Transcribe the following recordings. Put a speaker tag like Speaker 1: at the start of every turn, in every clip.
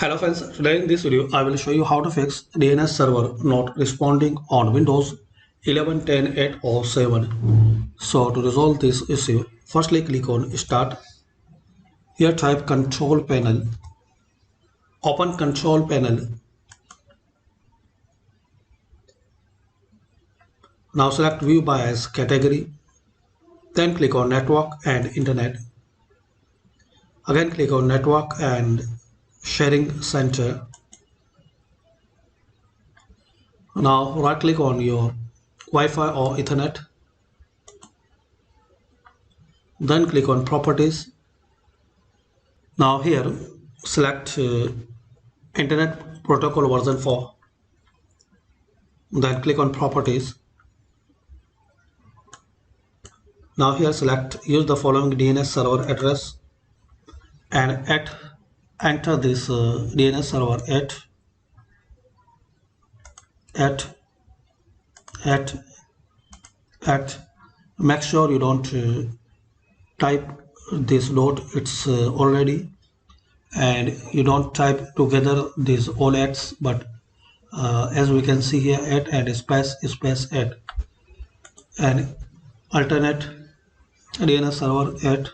Speaker 1: Hello friends, today in this video I will show you how to fix DNS server not responding on Windows 11, 10, 8 or 7. So to resolve this issue, firstly click on Start. Here type Control Panel. Open Control Panel. Now select View by as category. Then click on Network and Internet. Again click on Network and Sharing Center. Now right click on your Wi-Fi or Ethernet. Then click on Properties. Now here select Internet Protocol version 4. Then click on Properties. Now here select use the following DNS server address and enter this DNS server at at make sure you don't type this dot, it's already, and you don't type together these all ats, but as we can see here at and space at and alternate DNS server at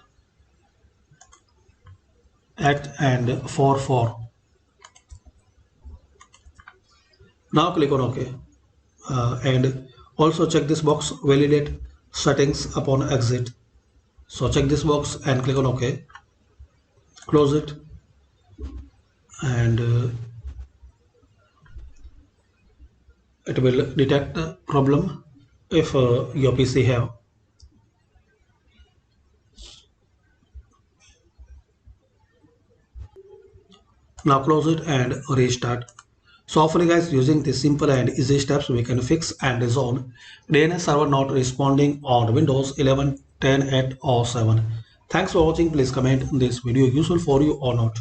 Speaker 1: and 44. Now click on OK and also check this box validate settings upon exit. So check this box and click on OK, close it, and it will detect the problem if your PC have. Now close it and restart. So hopefully guys, using these simple and easy steps we can fix and resolve DNS server not responding on Windows 11, 10, 8 or 7. Thanks for watching. Please comment this video useful for you or not.